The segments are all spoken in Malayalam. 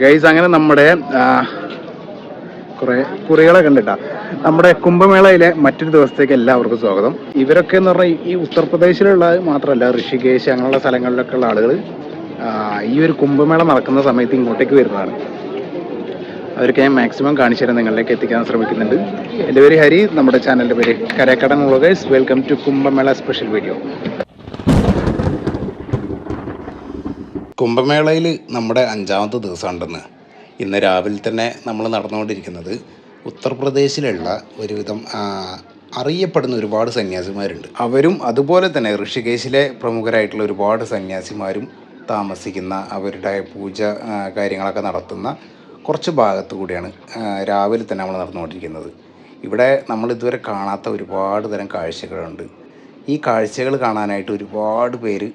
ഗൈസ് അങ്ങനെ നമ്മുടെ കുറെ കുറികളൊക്കെ കണ്ടിട്ടാ നമ്മുടെ കുംഭമേളയിലെ മറ്റൊരു ദിവസത്തേക്ക് എല്ലാവർക്കും സ്വാഗതം. ഇവരൊക്കെ എന്ന് പറഞ്ഞാൽ ഈ ഉത്തർപ്രദേശിലുള്ള മാത്രമല്ല ഋഷികേശ് അങ്ങനെയുള്ള സ്ഥലങ്ങളിലൊക്കെ ഉള്ള ആളുകൾ ഈ ഒരു കുംഭമേള നടക്കുന്ന സമയത്ത് ഇങ്ങോട്ടേക്ക് വരുന്നതാണ്. അവർക്ക് ഞാൻ മാക്സിമം കാണിച്ചു തരാൻ നിങ്ങളിലേക്ക് എത്തിക്കാൻ ശ്രമിക്കുന്നുണ്ട്. എൻ്റെ പേര് ഹരി, നമ്മുടെ ചാനലിൻ്റെ പേര് Karakkadan vloggers. Welcome to Kumbh Mela special video. കുംഭമേളയിൽ നമ്മുടെ 5ാമത്തെ ദിവസമുണ്ടെന്ന്. ഇന്ന് രാവിലെ തന്നെ നമ്മൾ നടന്നുകൊണ്ടിരിക്കുന്നത് ഉത്തർപ്രദേശിലുള്ള ഒരുവിധം അറിയപ്പെടുന്ന ഒരുപാട് സന്യാസിമാരുണ്ട്. അവരും അതുപോലെ തന്നെ ഋഷികേശിലെ പ്രമുഖരായിട്ടുള്ള ഒരുപാട് സന്യാസിമാരും താമസിക്കുന്ന, അവരുടെ പൂജ കാര്യങ്ങളൊക്കെ നടത്തുന്ന കുറച്ച് ഭാഗത്തു കൂടിയാണ് രാവിലെ തന്നെ നമ്മൾ നടന്നുകൊണ്ടിരിക്കുന്നത്. ഇവിടെ നമ്മൾ ഇതുവരെ കാണാത്ത ഒരുപാട് തരം കാഴ്ചകളുണ്ട്. ഈ കാഴ്ചകൾ കാണാനായിട്ട് ഒരുപാട് പേര്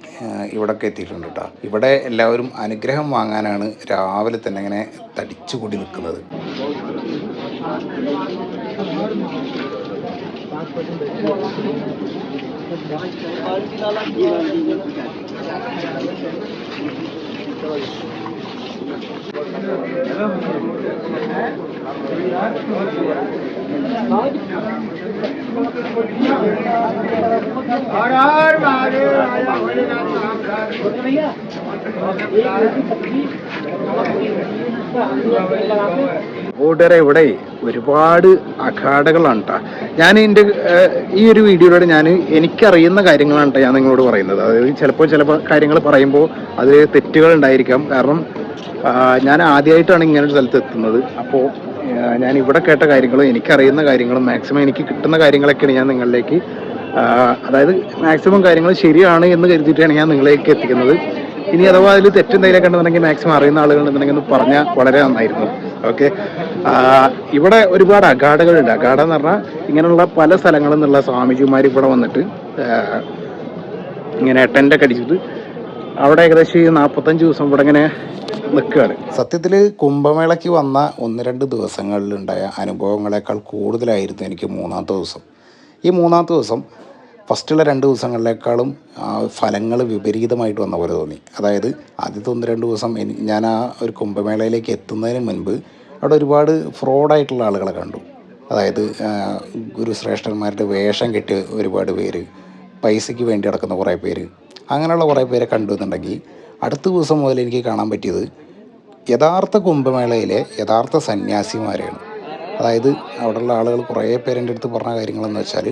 ഇവിടെയൊക്കെ എത്തിയിട്ടുണ്ട് കേട്ടോ. ഇവിടെ എല്ലാവരും അനുഗ്രഹം വാങ്ങാനാണ് രാവിലെ തന്നെ ഇങ്ങനെ തടിച്ചുകൂടി നിൽക്കുന്നത്. കൂട്ടുകാരെ, ഇവിടെ ഒരുപാട് അഖാഡകളാണ് കേട്ടോ. ഞാൻ എൻ്റെ ഈ ഒരു വീഡിയോയിലൂടെ എനിക്കറിയുന്ന കാര്യങ്ങളാണ് കേട്ടോ ഞാൻ നിങ്ങളോട് പറയുന്നത്. അതായത് ചിലപ്പോൾ ചില കാര്യങ്ങൾ പറയുമ്പോൾ അതിൽ തെറ്റുകൾ ഉണ്ടായിരിക്കാം. കാരണം ഞാൻ ആദ്യമായിട്ടാണ് ഇങ്ങനെ ഒരു സ്ഥലത്ത് എത്തുന്നത്. അപ്പോൾ ഞാൻ ഇവിടെ കേട്ട കാര്യങ്ങളും എനിക്കറിയുന്ന കാര്യങ്ങളും മാക്സിമം എനിക്ക് കിട്ടുന്ന കാര്യങ്ങളൊക്കെയാണ് ഞാൻ നിങ്ങളിലേക്ക്, അതായത് മാക്സിമം കാര്യങ്ങൾ ശരിയാണ് എന്ന് കരുതിയിട്ടാണ് ഞാൻ നിങ്ങളിലേക്ക് എത്തിക്കുന്നത്. ഇനി അഥവാ അതിൽ തെറ്റെന്തെങ്കിലുമൊക്കെ ഉണ്ടെന്നുണ്ടെങ്കിൽ മാക്സിമം അറിയുന്ന ആളുകളുണ്ടെന്നുണ്ടെങ്കിൽ ഒന്ന് പറഞ്ഞാൽ വളരെ നന്നായിരുന്നു. ഓക്കെ, ഇവിടെ ഒരുപാട് അഖാഡകളുണ്ട്. അഖാഡ എന്ന് പറഞ്ഞാൽ ഇങ്ങനെയുള്ള പല സ്ഥലങ്ങളിൽ നിന്നുള്ള സ്വാമിജിമാർ ഇവിടെ വന്നിട്ട് ഇങ്ങനെ ടെൻ്റൊക്കെ അടിച്ചിട്ട് അവിടെ ഏകദേശം 45 ദിവസം ഇവിടെ ഇങ്ങനെ നിൽക്കുകയാണ്. സത്യത്തിൽ കുംഭമേളയ്ക്ക് വന്ന 1-2 ദിവസങ്ങളിലുണ്ടായ അനുഭവങ്ങളെക്കാൾ കൂടുതലായിരുന്നു എനിക്ക് 3ാമത്തെ ദിവസം. ഈ 3ാമത്തെ ദിവസം ഫസ്റ്റുള്ള 2 ദിവസങ്ങളിലേക്കാളും ഫലങ്ങൾ വിപരീതമായിട്ട് വന്ന പോലെ തോന്നി. അതായത് ആദ്യത്തെ 1-2 ദിവസം ഞാൻ ആ ഒരു കുംഭമേളയിലേക്ക് എത്തുന്നതിന് മുൻപ് അവിടെ ഒരുപാട് ഫ്രോഡായിട്ടുള്ള ആളുകളെ കണ്ടു. അതായത് ഗുരുശ്രേഷ്ഠന്മാരുടെ വേഷം കെട്ടി ഒരുപാട് പേര്, പൈസയ്ക്ക് വേണ്ടി നടക്കുന്ന കുറേ പേര്, അങ്ങനെയുള്ള കുറേ പേരെ കണ്ടു എന്നുണ്ടെങ്കിൽ അടുത്ത ദിവസം മുതൽ എനിക്ക് കാണാൻ പറ്റിയത് യഥാർത്ഥ കുംഭമേളയിലെ യഥാർത്ഥ സന്യാസിമാരെയാണ്. അതായത് അവിടെയുള്ള ആളുകൾ കുറേ പേരെൻ്റെ അടുത്ത് പറഞ്ഞ കാര്യങ്ങളെന്ന് വെച്ചാൽ,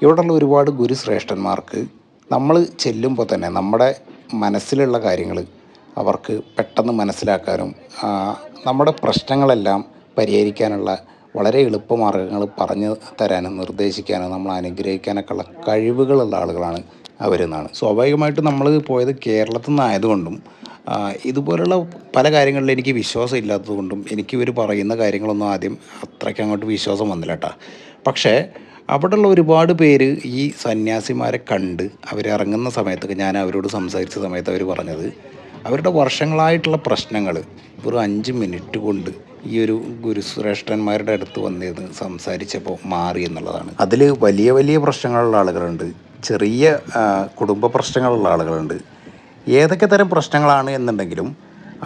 ഇവിടെയുള്ള ഒരുപാട് ഗുരുശ്രേഷ്ഠന്മാർക്ക് നമ്മൾ ചെല്ലുമ്പോൾ തന്നെ നമ്മുടെ മനസ്സിലുള്ള കാര്യങ്ങൾ അവർക്ക് പെട്ടെന്ന് മനസ്സിലാക്കാനും നമ്മുടെ പ്രശ്നങ്ങളെല്ലാം പരിഹരിക്കാനുള്ള വളരെ എളുപ്പമാർഗ്ഗങ്ങൾ പറഞ്ഞു തരാനും നിർദ്ദേശിക്കാനും നമ്മൾ അനുഗ്രഹിക്കാനൊക്കെ ഉള്ള കഴിവുകളുള്ള ആളുകളാണ് അവരെന്നാണ്. സ്വാഭാവികമായിട്ടും നമ്മൾ പോയത് കേരളത്തിൽ നിന്നായതുകൊണ്ടും ഇതുപോലുള്ള പല കാര്യങ്ങളിലും എനിക്ക് വിശ്വാസം ഇല്ലാത്തതുകൊണ്ടും എനിക്ക് ഇവർ പറയുന്ന കാര്യങ്ങളൊന്നും ആദ്യം അത്രയ്ക്ക് അങ്ങോട്ട് വിശ്വാസം വന്നില്ല കേട്ടോ. പക്ഷേ അവിടെയുള്ള ഒരുപാട് പേര് ഈ സന്യാസിമാരെ കണ്ട് അവരിറങ്ങുന്ന സമയത്തൊക്കെ ഞാൻ അവരോട് സംസാരിച്ച സമയത്ത് അവർ പറഞ്ഞത് അവരുടെ വർഷങ്ങളായിട്ടുള്ള പ്രശ്നങ്ങൾ വെറും 5 മിനിറ്റ് കൊണ്ട് ഈ ഒരു ഗുരുശ്രേഷ്ഠന്മാരുടെ അടുത്ത് വന്നിരുന്ന് സംസാരിച്ചപ്പോൾ മാറി എന്നുള്ളതാണ്. അതിൽ വലിയ വലിയ പ്രശ്നങ്ങളുള്ള ആളുകളുണ്ട്, ചെറിയ കുടുംബ പ്രശ്നങ്ങളുള്ള ആളുകളുണ്ട്. ഏതൊക്കെ തരം പ്രശ്നങ്ങളാണ് എന്നുണ്ടെങ്കിലും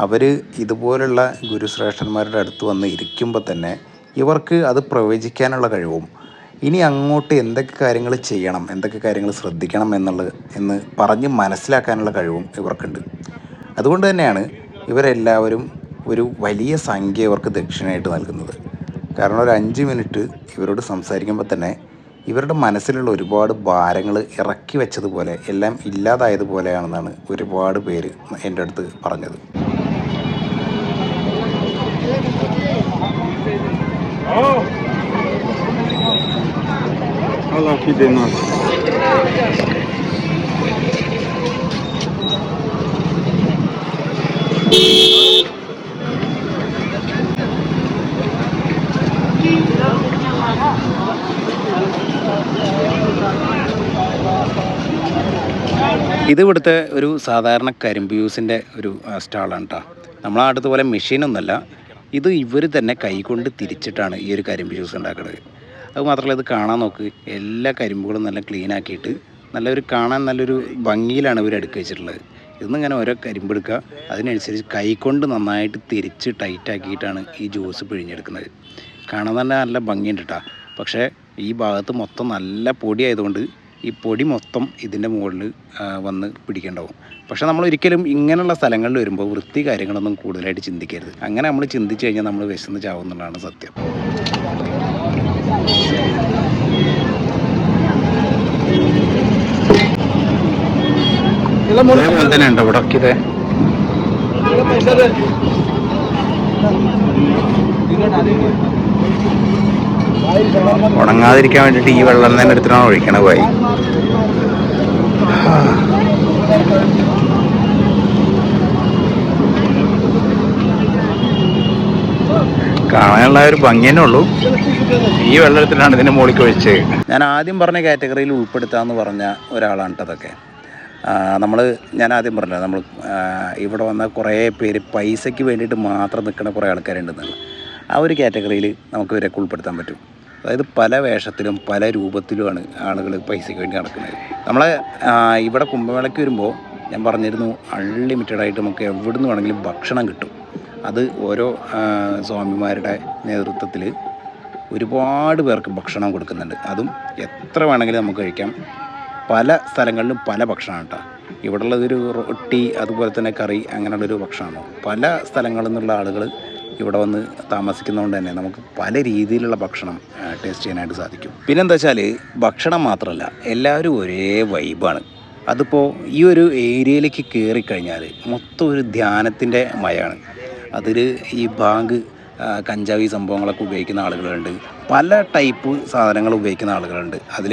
അവർ ഇതുപോലുള്ള ഗുരുശ്രേഷ്ഠന്മാരുടെ അടുത്ത് വന്ന് ഇരിക്കുമ്പോൾ തന്നെ ഇവർക്ക് അത് പ്രവചിക്കാനുള്ള കഴിവും ഇനി അങ്ങോട്ട് എന്തൊക്കെ കാര്യങ്ങൾ ചെയ്യണം, എന്തൊക്കെ കാര്യങ്ങൾ ശ്രദ്ധിക്കണം എന്ന് പറഞ്ഞ് മനസ്സിലാക്കാനുള്ള കഴിവും ഇവർക്കുണ്ട്. അതുകൊണ്ട് തന്നെയാണ് ഇവരെല്ലാവരും ഒരു വലിയ സംഖ്യ ഇവർക്ക് ദക്ഷിണയായിട്ട് നൽകുന്നത്. കാരണം ഒരു 5 മിനിറ്റ് ഇവരോട് സംസാരിക്കുമ്പോൾ തന്നെ ഇവരുടെ മനസ്സിലുള്ള ഒരുപാട് ഭാരങ്ങൾ ഇറക്കി വെച്ചതുപോലെ എല്ലാം ഇല്ലാതായതുപോലെയാണെന്നാണ് ഒരുപാട് പേര് എൻ്റെ അടുത്ത് പറഞ്ഞത്. ഇത് ഇവിടുത്തെ ഒരു സാധാരണ കരിമ്പ് ജ്യൂസിൻ്റെ ഒരു സ്റ്റാളാണ് കേട്ടോ. നമ്മളെ നാട്ടിലത്തെ പോലെ മെഷീനൊന്നുമല്ല, ഇത് ഇവർ തന്നെ കൈകൊണ്ട് തിരിച്ചിട്ടാണ് ഈ ഒരു കരിമ്പ് ജ്യൂസ് ഉണ്ടാക്കുന്നത്. അതുമാത്രമല്ല ഇത് കാണാൻ നോക്ക്, എല്ലാ കരിമ്പുകളും നല്ല ക്ലീൻ ആക്കിയിട്ട് നല്ലൊരു കാണാൻ നല്ലൊരു ഭംഗിയിലാണ് ഇവർ അടുക്കി വെച്ചിട്ടുള്ളത്. ഇന്നിങ്ങനെ ഓരോ കരിമ്പെടുക്കുക, അതിനനുസരിച്ച് കൈകൊണ്ട് നന്നായിട്ട് തിരിച്ച് ടൈറ്റാക്കിയിട്ടാണ് ഈ ജ്യൂസ് പിഴിഞ്ഞെടുക്കുന്നത്. കാണാൻ തന്നെ നല്ല ഭംഗിയുണ്ട് കേട്ടോ. പക്ഷേ ഈ ഭാഗത്ത് മൊത്തം നല്ല പൊടി ആയതുകൊണ്ട് ഈ പൊടി മൊത്തം ഇതിൻ്റെ മുകളിൽ വന്ന് പിടിക്കേണ്ടാവും. പക്ഷേ നമ്മൾ ഒരിക്കലും ഇങ്ങനെയുള്ള സ്ഥലങ്ങളിൽ വരുമ്പോൾ വൃത്തി കാര്യങ്ങളൊന്നും കൂടുതലായിട്ട് ചിന്തിക്കരുത്. അങ്ങനെ നമ്മൾ ചിന്തിച്ച് കഴിഞ്ഞാൽ നമ്മൾ വിശന്ന് ചാവുന്നുള്ളതാണ് സത്യം. തന്നെ ഉണ്ടോ ഇവിടെ ഒക്കെ? ഇതേ ഉണങ്ങാതിരിക്കാൻ വേണ്ടിയിട്ട് ഈ വെള്ളം തന്നെ എടുത്തിട്ടാണ് ഒഴിക്കണ പോയി. കാണാനുള്ള ഒരു ഭംഗി തന്നെ ഉള്ളൂ. ഈ വെള്ളത്തിലാണ് ഇതിൻ്റെ മുകളിലേക്ക് ഒഴിച്ച്. ഞാൻ ആദ്യം പറഞ്ഞ കാറ്റഗറിയിൽ ഉൾപ്പെടുത്താമെന്ന് പറഞ്ഞ ഒരാളാണ് അതൊക്കെ. ഞാൻ ആദ്യം പറഞ്ഞത് നമ്മൾ ഇവിടെ വന്ന കുറേ പേര് പൈസയ്ക്ക് വേണ്ടിയിട്ട് മാത്രം നിൽക്കുന്ന കുറേ ആൾക്കാരുണ്ടെന്നാണ്. ആ ഒരു കാറ്റഗറിയിൽ നമുക്ക് ഇവരൊക്കെ ഉൾപ്പെടുത്താൻ പറ്റും. അതായത് പല വേഷത്തിലും പല രൂപത്തിലുമാണ് ആളുകൾ പൈസയ്ക്ക് വേണ്ടി നടക്കുന്നത്. നമ്മളെ ഇവിടെ കുംഭമേളയ്ക്ക് വരുമ്പോൾ ഞാൻ പറഞ്ഞിരുന്നു, അൺലിമിറ്റഡായിട്ട് നമുക്ക് എവിടെ നിന്ന് വേണമെങ്കിലും ഭക്ഷണം കിട്ടും. അത് ഓരോ സ്വാമിമാരുടെ നേതൃത്വത്തിൽ ഒരുപാട് പേർക്ക് ഭക്ഷണം കൊടുക്കുന്നുണ്ട്. അതും എത്ര വേണമെങ്കിലും നമുക്ക് കഴിക്കാം. പല സ്ഥലങ്ങളിലും പല ഭക്ഷണമാണ് കേട്ടോ. ഇവിടെ ഉള്ളതൊരു റൊട്ടി, അതുപോലെ തന്നെ കറി, അങ്ങനെയുള്ളൊരു ഭക്ഷണമാണ്. പല സ്ഥലങ്ങളിൽ നിന്നുള്ള ആളുകൾ ഇവിടെ വന്ന് താമസിക്കുന്നതുകൊണ്ട് തന്നെ നമുക്ക് പല രീതിയിലുള്ള ഭക്ഷണം ടേസ്റ്റ് ചെയ്യാനായിട്ട് സാധിക്കും. പിന്നെന്താ വെച്ചാൽ ഭക്ഷണം മാത്രമല്ല, എല്ലാവരും ഒരേ വൈബാണ്. അതിപ്പോൾ ഈ ഒരു ഏരിയയിലേക്ക് കയറിക്കഴിഞ്ഞാൽ മൊത്തം ഒരു ധ്യാനത്തിൻ്റെ മയമാണ്. അതിൽ ഈ ബാങ്ക്, കഞ്ചാവി സംഭവങ്ങളൊക്കെ ഉപയോഗിക്കുന്ന ആളുകളുണ്ട്, പല ടൈപ്പ് സാധനങ്ങൾ ഉപയോഗിക്കുന്ന ആളുകളുണ്ട്. അതിൽ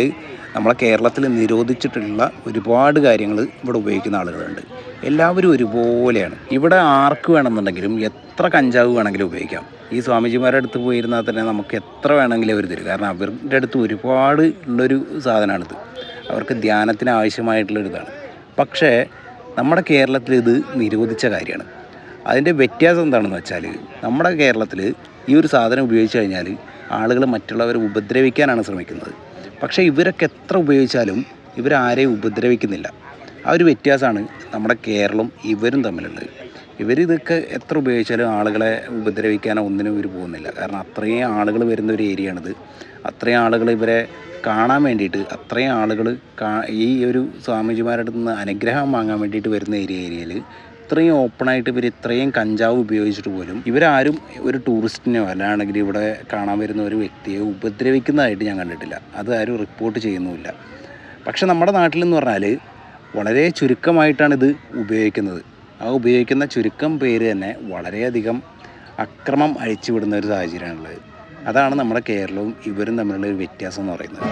നമ്മളെ കേരളത്തിൽ നിരോധിച്ചിട്ടുള്ള ഒരുപാട് കാര്യങ്ങൾ ഇവിടെ ഉപയോഗിക്കുന്ന ആളുകളുണ്ട്. എല്ലാവരും ഒരുപോലെയാണ്. ഇവിടെ ആർക്ക് വേണമെന്നുണ്ടെങ്കിലും എത്ര കഞ്ചാവ് വേണമെങ്കിലും ഉപയോഗിക്കാം. ഈ സ്വാമിജിമാരുടെ അടുത്ത് പോയിരുന്നാൽ തന്നെ നമുക്ക് എത്ര വേണമെങ്കിലും അവർ തരും. കാരണം അവരുടെ അടുത്ത് ഒരുപാട് ഉള്ളൊരു സാധനമാണിത്. അവർക്ക് ധ്യാനത്തിന് ആവശ്യമായിട്ടുള്ളൊരിതാണ്. പക്ഷേ നമ്മുടെ കേരളത്തിൽ ഇത് നിരോധിച്ച കാര്യമാണ്. അതിൻ്റെ വ്യത്യാസം എന്താണെന്ന് വെച്ചാൽ, നമ്മുടെ കേരളത്തിൽ ഈ ഒരു സാധനം ഉപയോഗിച്ച് കഴിഞ്ഞാൽ ആളുകൾ മറ്റുള്ളവരെ ഉപദ്രവിക്കാനാണ് ശ്രമിക്കുന്നത്. പക്ഷേ ഇവരൊക്കെ എത്ര ഉപയോഗിച്ചാലും ഇവരാരെയും ഉപദ്രവിക്കുന്നില്ല. ആ ഒരു വ്യത്യാസമാണ് നമ്മുടെ കേരളം ഇവരും തമ്മിലുള്ളത്. ഇവരിതൊക്കെ എത്ര ഉപയോഗിച്ചാലും ആളുകളെ ഉപദ്രവിക്കാനോ ഒന്നിനും ഇവർ പോകുന്നില്ല. കാരണം അത്രയും ആളുകൾ വരുന്ന ഒരു ഏരിയയാണിത്. അത്രയും ആളുകൾ ഇവരെ കാണാൻ വേണ്ടിയിട്ട്, അത്രയും ആളുകൾ ഈ ഒരു സ്വാമിജിമാരുടെ നിന്ന് അനുഗ്രഹം വാങ്ങാൻ വേണ്ടിയിട്ട് വരുന്ന ഏരിയയിൽ ഇത്രയും ഓപ്പണായിട്ട് ഇവർ ഇത്രയും കഞ്ചാവ് ഉപയോഗിച്ചിട്ട് പോലും ഇവരാരും ഒരു ടൂറിസ്റ്റിനെയോ അല്ലാണെങ്കിൽ ഇവിടെ കാണാൻ വരുന്ന ഒരു വ്യക്തിയെ ഉപദ്രവിക്കുന്നതായിട്ട് ഞാൻ കണ്ടിട്ടില്ല. അത് ആരും റിപ്പോർട്ട് ചെയ്യുന്നുമില്ല. പക്ഷെ നമ്മുടെ നാട്ടിലെന്ന് പറഞ്ഞാൽ വളരെ ചുരുക്കമായിട്ടാണ് ഇത് ഉപയോഗിക്കുന്നത്. ആ ഉപയോഗിക്കുന്ന ചുരുക്കം പേര് തന്നെ വളരെയധികം അക്രമം അഴിച്ചുവിടുന്ന ഒരു സാഹചര്യമാണുള്ളത്. അതാണ് നമ്മുടെ കേരളവും ഇവരും തമ്മിലുള്ള ഒരു വ്യത്യാസം എന്ന് പറയുന്നത്.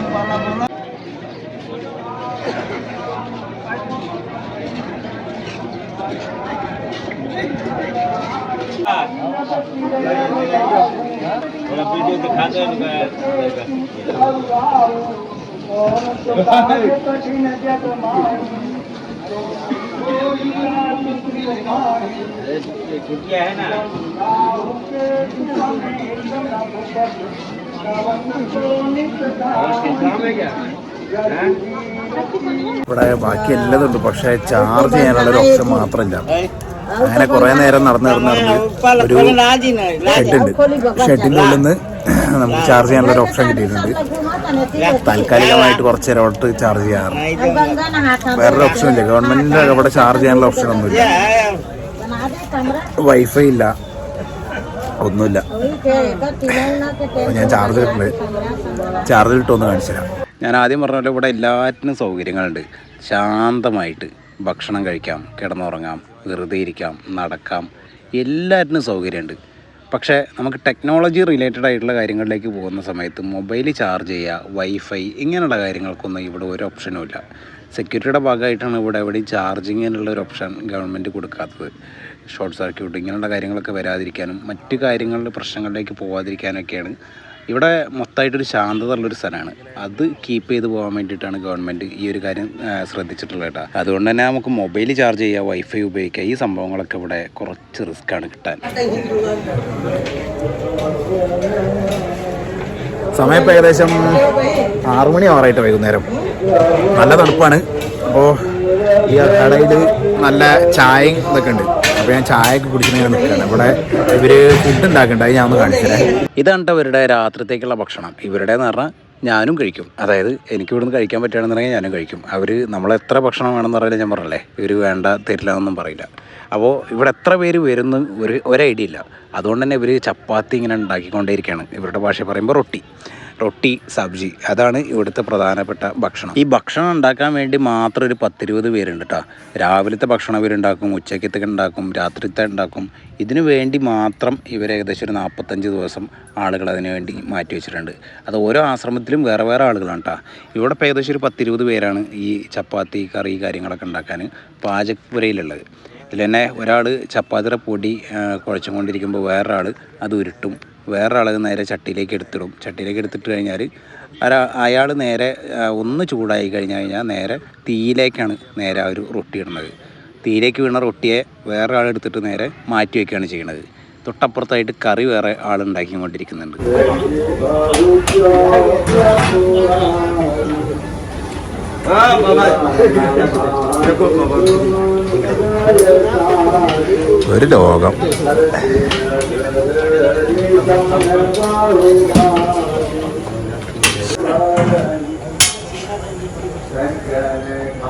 ഇവിടെ ബാക്കി എല്ലാതുണ്ട്, പക്ഷേ ചാർജ് ചെയ്യാനുള്ളൊരു ഓപ്ഷൻ മാത്രമില്ല. അങ്ങനെ കുറേ നേരം നടന്ന് ഒരു ഷെഡുണ്ട്. ഷെഡിൻ്റെ ഉള്ളിൽ നിന്ന് നമുക്ക് ചാർജ് ചെയ്യാനുള്ളൊരു ഓപ്ഷൻ കിട്ടിയിട്ടുണ്ട്. താൽക്കാലികമായിട്ട് കുറച്ച് നേരം ചാർജ് ചെയ്യാറുണ്ട്. വേറൊരു ഓപ്ഷൻ ഇല്ല. ഗവൺമെൻറ്റിൻ്റെ അവിടെ ചാർജ് ചെയ്യാനുള്ള ഓപ്ഷൻ ഒന്നുമില്ല. വൈഫൈ ഇല്ല, ഒന്നുമില്ല. ഞാൻ ചാർജ് ഇട്ടൊന്ന് കാണിച്ചു തരാം. ഞാൻ ആദ്യം പറഞ്ഞ പോലെ ഇവിടെ എല്ലാറ്റിനും സൗകര്യങ്ങളുണ്ട്. ശാന്തമായിട്ട് ഭക്ഷണം കഴിക്കാം, കിടന്നുറങ്ങാം, വെറുതെ ഇരിക്കാം, നടക്കാം, എല്ലാറ്റിനും സൗകര്യമുണ്ട്. പക്ഷേ നമുക്ക് ടെക്നോളജി റിലേറ്റഡ് ആയിട്ടുള്ള കാര്യങ്ങളിലേക്ക് പോകുന്ന സമയത്ത് മൊബൈൽ ചാർജ് ചെയ്യുക, വൈഫൈ, ഇങ്ങനെയുള്ള കാര്യങ്ങൾക്കൊന്നും ഇവിടെ ഒരു ഓപ്ഷനും ഇല്ല. സെക്യൂരിറ്റിയുടെ ഭാഗമായിട്ടാണ് ഇവിടെ എവിടെയും ചാർജിങ്ങിനുള്ള ഒരു ഓപ്ഷൻ ഗവൺമെൻറ് കൊടുക്കാത്തത്. ഷോർട്ട് സർക്യൂട്ട് ഇങ്ങനെയുള്ള കാര്യങ്ങളൊക്കെ വരാതിരിക്കാനും മറ്റു കാര്യങ്ങളുടെ പ്രശ്നങ്ങളിലേക്ക് പോകാതിരിക്കാനൊക്കെയാണ്. ഇവിടെ മൊത്തമായിട്ടൊരു ശാന്തത ഉള്ളൊരു സ്ഥലമാണ്. അത് കീപ്പ് ചെയ്ത് പോകാൻ വേണ്ടിയിട്ടാണ് ഗവൺമെൻറ് ഈ ഒരു കാര്യം ശ്രദ്ധിച്ചിട്ടുള്ളത് കേട്ടോ. അതുകൊണ്ട് തന്നെ നമുക്ക് മൊബൈൽ ചാർജ് ചെയ്യുക, വൈഫൈ ഉപയോഗിക്കുക, ഈ സംഭവങ്ങളൊക്കെ ഇവിടെ കുറച്ച് റിസ്ക്കാണ് കിട്ടാൻ. സമയം ഇപ്പോൾ ഏകദേശം 6 മണി ആറായിട്ട് വൈകുന്നേരം. നല്ല തണുപ്പാണ്. അപ്പോൾ ഈ കടയിൽ നല്ല ചായയും ഇതൊക്കെ ഉണ്ട്. അപ്പോൾ ഞാൻ ചായയൊക്കെ കുടിച്ചിട്ട് ഞാൻ നിൽക്കുകയാണ്. ഇവിടെ ഇവർ ഫുഡ് ഉണ്ടാക്കുന്നുണ്ട്, അത് ഞാൻ ഒന്ന് കാണിച്ചതരാം. ഇതാണ് കേട്ടോ ഇവരുടെ രാത്രിത്തേക്കുള്ള ഭക്ഷണം. ഇവരുടെ എന്ന് പറഞ്ഞാൽ ഞാനും കഴിക്കും, അതായത് എനിക്ക് ഇവിടുന്ന് കഴിക്കാൻ പറ്റുകയാണെന്നുണ്ടെങ്കിൽ ഞാനും കഴിക്കും. അവർ നമ്മളെത്ര ഭക്ഷണം വേണമെന്ന് പറഞ്ഞാൽ ഞാൻ പറഞ്ഞല്ലേ, ഇവർ വേണ്ട തരില്ല എന്നൊന്നും പറയില്ല. അപ്പോൾ ഇവിടെ എത്ര പേര് വരുന്ന ഒരു ഐഡിയ ഇല്ല. അതുകൊണ്ട് തന്നെ ഇവർ ചപ്പാത്തി ഇങ്ങനെ ഉണ്ടാക്കിക്കൊണ്ടേയിരിക്കുകയാണ്. ഇവരുടെ ഭാഷ പറയുമ്പോൾ റൊട്ടി സബ്ജി, അതാണ് ഇവിടുത്തെ പ്രധാനപ്പെട്ട ഭക്ഷണം. ഈ ഭക്ഷണം ഉണ്ടാക്കാൻ വേണ്ടി മാത്രം ഒരു 10-20 പേരുണ്ട് കേട്ടോ. രാവിലത്തെ ഭക്ഷണം ഇവരുണ്ടാക്കും, ഉച്ചക്കത്തെ ഉണ്ടാക്കും, രാത്രിത്തെ ഉണ്ടാക്കും. ഇതിനു വേണ്ടി മാത്രം ഇവർ ഏകദേശം ഒരു 45 ദിവസം ആളുകൾ അതിനു വേണ്ടി മാറ്റി വെച്ചിട്ടുണ്ട്. അത് ഓരോ ആശ്രമത്തിലും വേറെ വേറെ ആളുകളാണ് കേട്ടോ. ഇവിടെ ഇപ്പോൾ ഏകദേശം ഒരു 10-20 പേരാണ് ഈ ചപ്പാത്തി കറി കാര്യങ്ങളൊക്കെ ഉണ്ടാക്കാൻ പാചകപ്പുരയിലുള്ളത്. ഇതിൽ തന്നെ ഒരാൾ ചപ്പാത്തിയുടെ പൊടി കുഴച്ചും കൊണ്ടിരിക്കുമ്പോൾ വേറൊരാൾ അത് ഉരുട്ടും, വേറൊരാൾ നേരെ ചട്ടിയിലേക്ക് എടുത്തിട്ട് കഴിഞ്ഞാൽ അയാൾ നേരെ ഒന്ന് ചൂടായി കഴിഞ്ഞാൽ നേരെ തീയിലേക്കാണ് നേരെ ആ ഒരു റൊട്ടി ഇടുന്നത്. തീയിലേക്ക് വീണ റൊട്ടിയെ വേറൊരാൾ എടുത്തിട്ട് നേരെ മാറ്റി വയ്ക്കുകയാണ് ചെയ്യുന്നത്. തൊട്ടപ്പുറത്തായിട്ട് കറി വേറെ ആളുണ്ടാക്കിക്കൊണ്ടിരിക്കുന്നുണ്ട്. ഒരു ലോകം.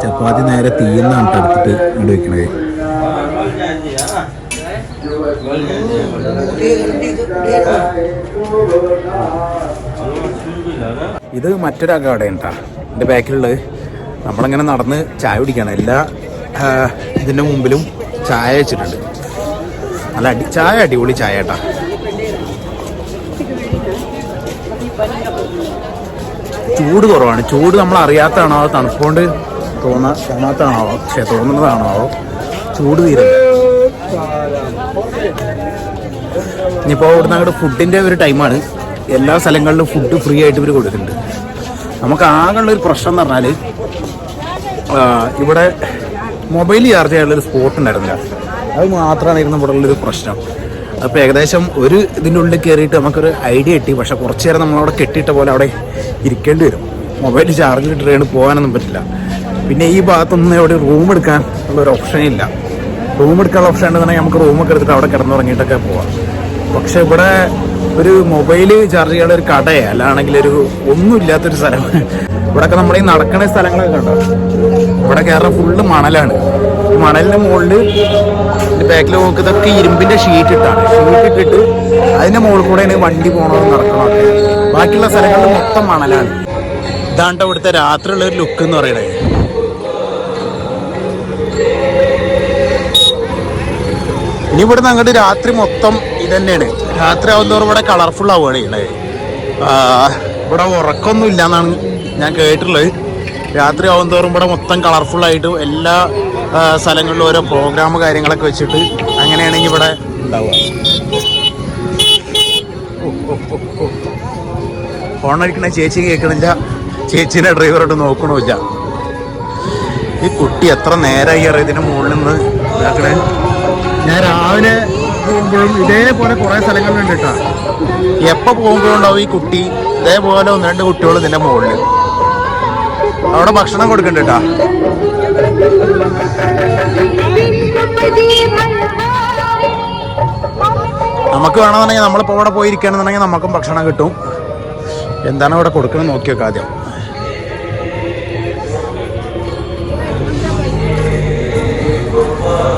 ചപ്പാത്തി നേരെ തീയെന്നാണ് എടുത്തിട്ട് ഇങ്ങോട്ട് വെക്കണത്. ഇത് മറ്റൊരു അകടയാണ് കേട്ടോ എൻ്റെ ബാക്കിലുള്ളത്. നമ്മളിങ്ങനെ നടന്ന് ചായ കുടിക്കുകയാണ്. എല്ലാ ഇതിൻ്റെ മുമ്പിലും ചായ വെച്ചിട്ടുണ്ട്. നല്ല ചായ അടിപൊളി ചായ കേട്ടാ. ചൂട് കുറവാണ്. ചൂട് നമ്മൾ അറിയാത്തതാണോ, തണുപ്പുകൊണ്ട് തോന്നാത്തതാണോ, പക്ഷേ തോന്നുന്നതാണോ, ചൂട് തീരെ. ഇനിയിപ്പോൾ ഇവിടുന്ന് അങ്ങോട്ട് ഫുഡിൻ്റെ ഒരു ടൈമാണ്. എല്ലാ സ്ഥലങ്ങളിലും ഫുഡ് ഫ്രീ ആയിട്ട് ഇവർ കൊടുക്കുന്നുണ്ട്. നമുക്ക് ആകെയുള്ളൊരു പ്രശ്നം എന്ന് പറഞ്ഞാൽ ഇവിടെ മൊബൈൽ ചാർജ് ചെയ്യാനുള്ളൊരു സ്പോട്ട് ഉണ്ടായിരുന്നില്ല. അത് മാത്രമായിരുന്നു ഇവിടെ ഉള്ളൊരു പ്രശ്നം. അപ്പോൾ ഏകദേശം ഒരു ഇതിൻ്റെ ഉള്ളിൽ കയറിയിട്ട് നമുക്കൊരു ഐഡിയ കിട്ടി. പക്ഷെ കുറച്ച് നേരം നമ്മളവിടെ കെട്ടിയിട്ട പോലെ അവിടെ ഇരിക്കേണ്ടി വരും. മൊബൈൽ ചാർജ് ഇട്ടിട്ട് പോകാനൊന്നും പറ്റില്ല. പിന്നെ ഈ ഭാഗത്തൊന്നും എവിടെ റൂം എടുക്കാൻ ഉള്ളൊരു ഓപ്ഷനില്ല. റൂം എടുക്കാനുള്ള ഓപ്ഷൻ ഉണ്ടെന്നുണ്ടെങ്കിൽ നമുക്ക് റൂമൊക്കെ എടുത്തിട്ട് അവിടെ കിടന്നുറങ്ങിയിട്ടൊക്കെ പോവാം. പക്ഷെ ഇവിടെ ഒരു മൊബൈൽ ചാർജ് ചെയ്യാനുള്ള ഒരു കടയെ അല്ലാണെങ്കിൽ ഒരു ഒന്നുമില്ലാത്തൊരു സ്ഥലം. ഇവിടെയൊക്കെ നമ്മുടെ ഈ നടക്കുന്ന സ്ഥലങ്ങളൊക്കെ കണ്ടോ. ഇവിടെ കയറാൻ ഫുള്ള് മണലാണ്. മണലിൻ്റെ മുകളിൽ ബാക്കിൽ നോക്കുന്നതൊക്കെ ഇരുമ്പിൻ്റെ ഷീറ്റ് ഇട്ടിട്ട് അതിൻ്റെ മുകളിൽ കൂടെയാണ് വണ്ടി പോകണമെന്ന് നടക്കണമൊക്കെ. ബാക്കിയുള്ള സ്ഥലങ്ങളിൽ മൊത്തം മണലാണ്. ഇതാണ് ഇവിടുത്തെ രാത്രിയുള്ള ഒരു ലുക്ക് എന്ന് പറയുന്നത്. ഇനി ഇവിടുന്ന് അങ്ങോട്ട് രാത്രി മൊത്തം ഇതന്നെയാണ്. രാത്രി ആവുന്നതോറും ഇവിടെ കളർഫുൾ ആവുകയാണ് ചെയ്യണത്. ഇവിടെ ഉറക്കമൊന്നും ഇല്ല എന്നാണ് ഞാൻ കേട്ടിട്ടുള്ളത്. രാത്രി ആവുന്നതോറും ഇവിടെ മൊത്തം കളർഫുള്ളായിട്ട് എല്ലാ സ്ഥലങ്ങളിലും ഓരോ പ്രോഗ്രാം കാര്യങ്ങളൊക്കെ വെച്ചിട്ട് അങ്ങനെയാണെങ്കിൽ ഇവിടെ ഉണ്ടാവുക. ഫോണടിക്കണ ചേച്ചി കേൾക്കണില്ല, ചേച്ചീനെ ഡ്രൈവറോട്ട് നോക്കണമില്ല. ഈ കുട്ടി എത്ര നേരമായി അറിയാം ഇതിൻ്റെ മുകളിൽ നിന്ന് ഇതാക്കണേ. ഞാൻ രാവിലെ പോകുമ്പോഴും ഇതേപോലെ കുറേ സ്ഥലങ്ങളിലുണ്ട് കേട്ടോ. എപ്പോൾ പോകുമ്പോഴുണ്ടാവും ഈ കുട്ടി ഇതേപോലെ 1-2 കുട്ടികൾ ഇതിൻ്റെ മുകളിൽ. അവിടെ ഭക്ഷണം കൊടുക്കണ്ട കേട്ടോ. നമുക്ക് വേണമെന്നുണ്ടെങ്കിൽ നമ്മളിപ്പോൾ ഇവിടെ പോയിരിക്കുകയാണെന്നുണ്ടെങ്കിൽ നമുക്കും ഭക്ഷണം കിട്ടും. എന്താണ് ഇവിടെ കൊടുക്കണം നോക്കി വെക്കാം ആദ്യം.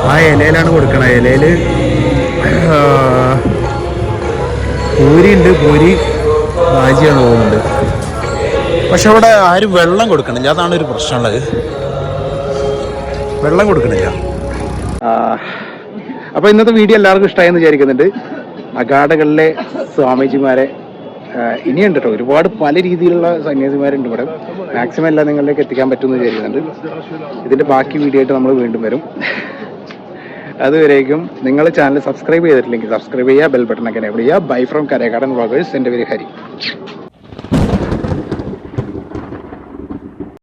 ആ ഇലയിലാണ് കൊടുക്കണത്. ഇലയിൽ പൂരി ഉണ്ട്, പൂരി ഭാജിയാണ് പോകുന്നുണ്ട്. പക്ഷെ അവിടെ ആരും വെള്ളം കൊടുക്കണില്ല, അതാണ് ഒരു പ്രശ്നമുള്ളത്. വെള്ളം കൊടുക്കണില്ല. അപ്പോൾ ഇന്നത്തെ വീഡിയോ എല്ലാവർക്കും ഇഷ്ടമായെന്ന് വിചാരിക്കുന്നുണ്ട്. അഗാഡകളിലെ സ്വാമിജിമാരെ ഇനിയുണ്ട് കേട്ടോ. ഒരുപാട് പല രീതിയിലുള്ള സന്യാസിമാരുണ്ട് ഇവിടെ. മാക്സിമം എല്ലാം നിങ്ങളിലേക്ക് എത്തിക്കാൻ പറ്റുമെന്ന് വിചാരിക്കുന്നുണ്ട്. ഇതിൻ്റെ ബാക്കി വീഡിയോ ആയിട്ട് നമ്മൾ വീണ്ടും വരും. അതുവരേക്കും നിങ്ങൾ ചാനൽ സബ്സ്ക്രൈബ് ചെയ്തിട്ടില്ലെങ്കിൽ സബ്സ്ക്രൈബ് ചെയ്യുക, ബെൽ ബട്ടൺ ഒക്കെ എനേബിൾ ചെയ്യുക. Bye from Karekkadan vloggers. എൻ്റെ പേര് ഹരി.